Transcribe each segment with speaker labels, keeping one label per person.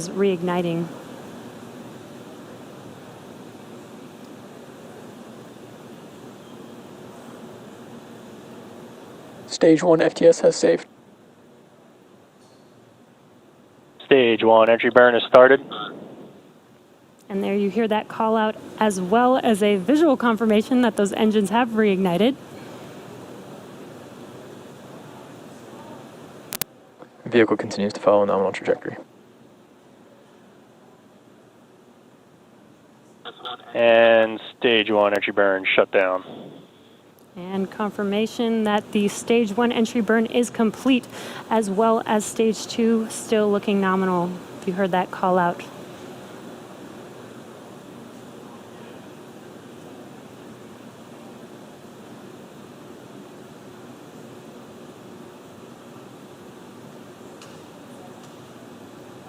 Speaker 1: engines reigniting.
Speaker 2: Stage 1 FTS has saved.
Speaker 3: Stage 1 entry burn has started.
Speaker 1: And there you hear that call out, as well as a visual confirmation that those engines have reignited.
Speaker 2: Vehicle continues to follow a nominal trajectory.
Speaker 3: And stage 1 entry burn shut down.
Speaker 1: And confirmation that the stage 1 entry burn is complete, as well as stage 2 still looking nominal. If you heard that call out.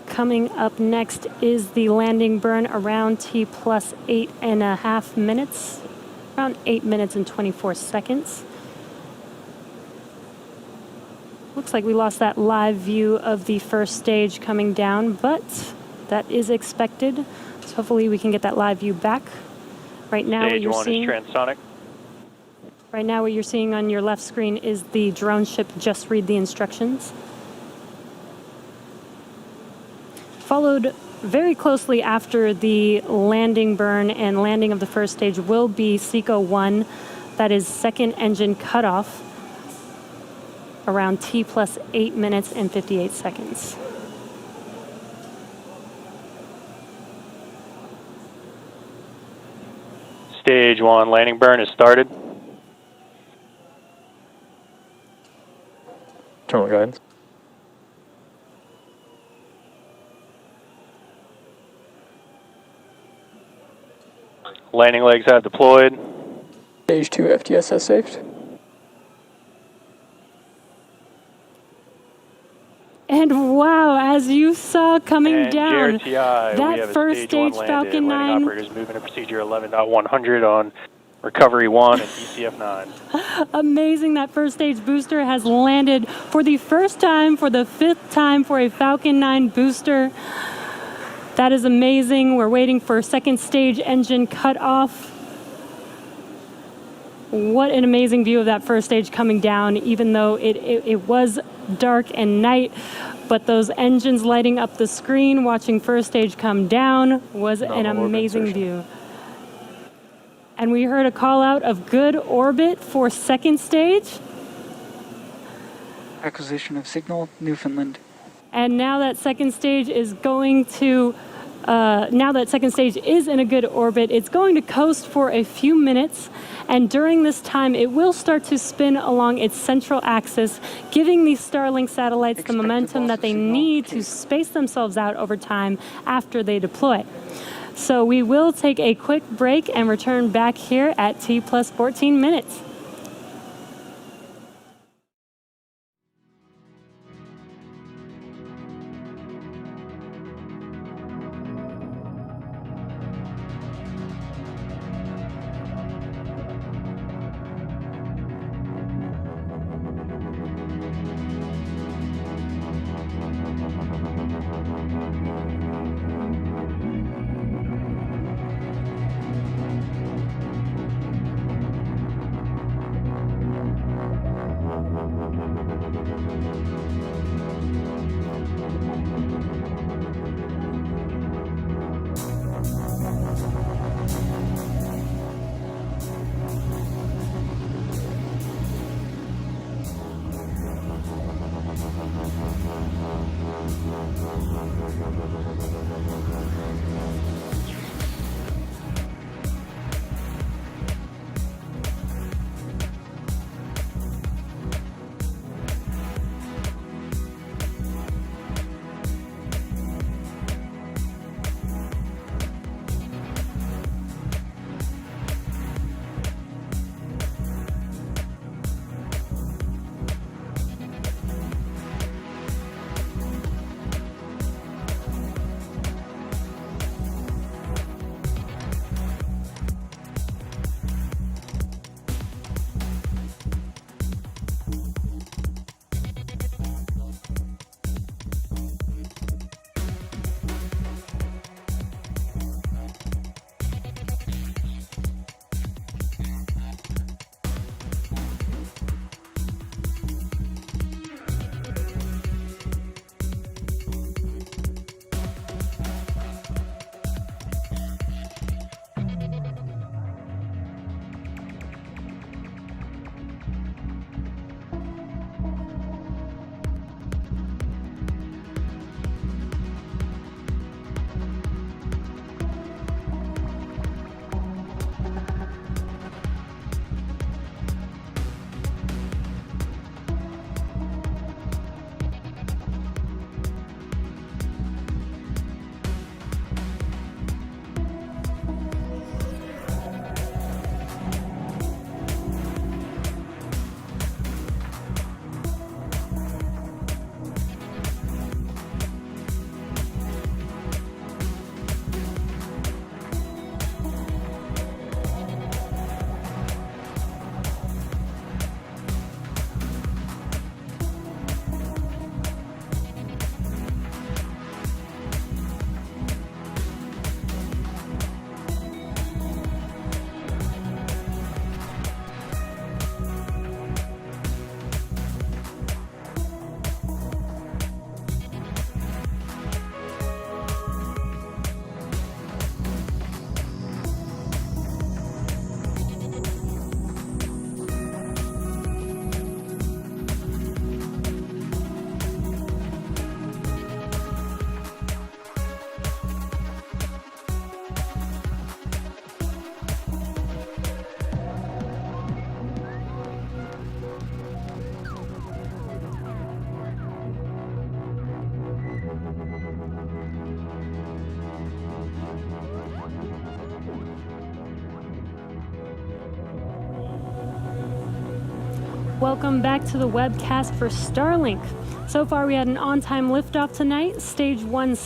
Speaker 1: Coming up next is the landing burn around T plus 8.5 minutes, around 8 minutes and 24 seconds. Looks like we lost that live view of the first stage coming down, but that is expected. So hopefully we can get that live view back. Right now,
Speaker 3: Stage 1 is transonic.
Speaker 1: Right now, what you're seeing on your left screen is the drone ship just read the instructions. Followed very closely after the landing burn and landing of the first stage will be SECO 1, that is second engine cutoff, around T plus 8 minutes and 58 seconds.
Speaker 3: Stage 1 landing burn has started.
Speaker 2: Terminal guidance.
Speaker 3: Landing legs have deployed.
Speaker 2: Stage 2 FTS has saved.
Speaker 1: And wow, as you saw coming
Speaker 3: And
Speaker 1: down,
Speaker 3: JRTI,
Speaker 1: that first stage Falcon 9.
Speaker 3: Landing operators moving to procedure 11.100 on recovery 1 and DCF 9.
Speaker 1: Amazing, that first stage booster has landed for the first time, for the 5th time for a Falcon 9 booster. That is amazing. We're waiting for second stage engine cutoff. What an amazing view of that first stage coming down, even though it was dark and night. But those engines lighting up the screen, watching first stage come down, was an amazing view. And we heard a call out of good orbit for second stage.
Speaker 4: Acquisition of signal, Newfoundland.
Speaker 1: And now that second stage is going to, now that second stage is in a good orbit, it's going to coast for a few minutes. And during this time, it will start to spin along its central axis, giving these Starlink satellites the momentum that they need to space themselves out over time after they deploy. So we will take a quick break and return back here at T plus 14 minutes. Welcome back to the webcast for Starlink. So far, we had an on-time liftoff tonight. Stage 1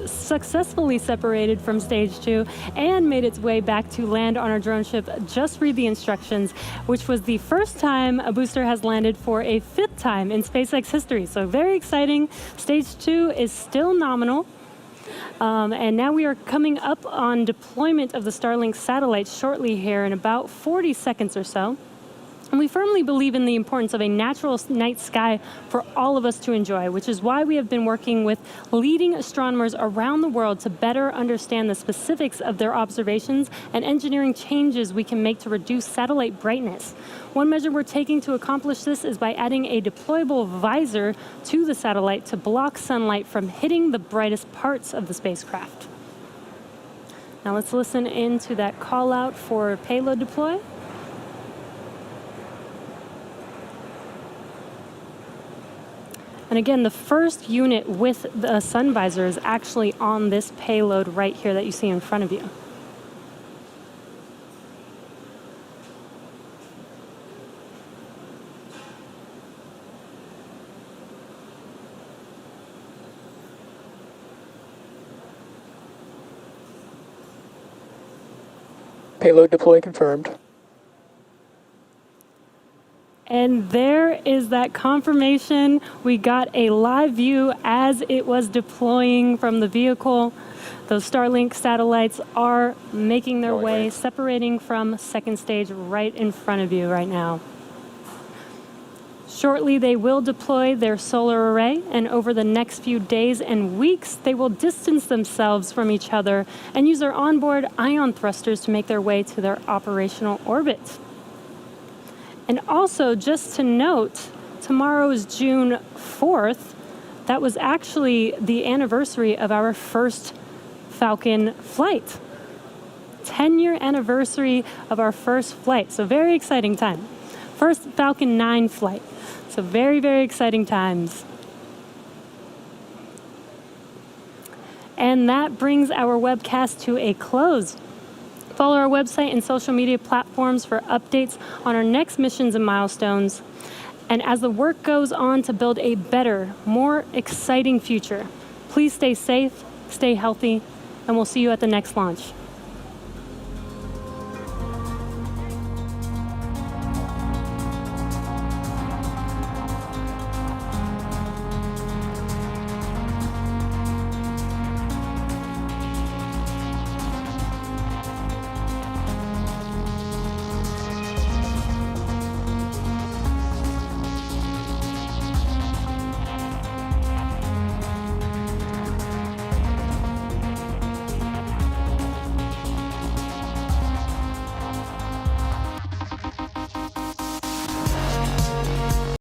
Speaker 1: successfully separated from Stage 2 and made its way back to land on our drone ship. Just read the instructions, which was the first time a booster has landed for a 5th time in SpaceX history. So very exciting. Stage 2 is still nominal. And now we are coming up on deployment of the Starlink satellites shortly here in about 40 seconds or so. And we firmly believe in the importance of a natural night sky for all of us to enjoy, which is why we have been working with leading astronomers around the world to better understand the specifics of their observations and engineering changes we can make to reduce satellite brightness. One measure we're taking to accomplish this is by adding a deployable visor to the satellite to block sunlight from hitting the brightest parts of the spacecraft. Now let's listen into that call out for payload deploy. And again, the first unit with the sun visor is actually on this payload right here that you see in front of you.
Speaker 2: Payload deploy confirmed.
Speaker 1: And there is that confirmation. We got a live view as it was deploying from the vehicle. Those Starlink satellites are making their way, separating from second stage right in front of you right now. Shortly, they will deploy their solar array, and over the next few days and weeks, they will distance themselves from each other and use their onboard ion thrusters to make their way to their operational orbit. And also, just to note, tomorrow is June 4th. That was actually the anniversary of our first Falcon flight. 10-year anniversary of our first flight, so very exciting time. First Falcon 9 flight, so very, very exciting times. And that brings our webcast to a close. Follow our website and social media platforms for updates on our next missions and milestones. And as the work goes on to build a better, more exciting future, please stay safe, stay healthy, and we'll see you at the next launch.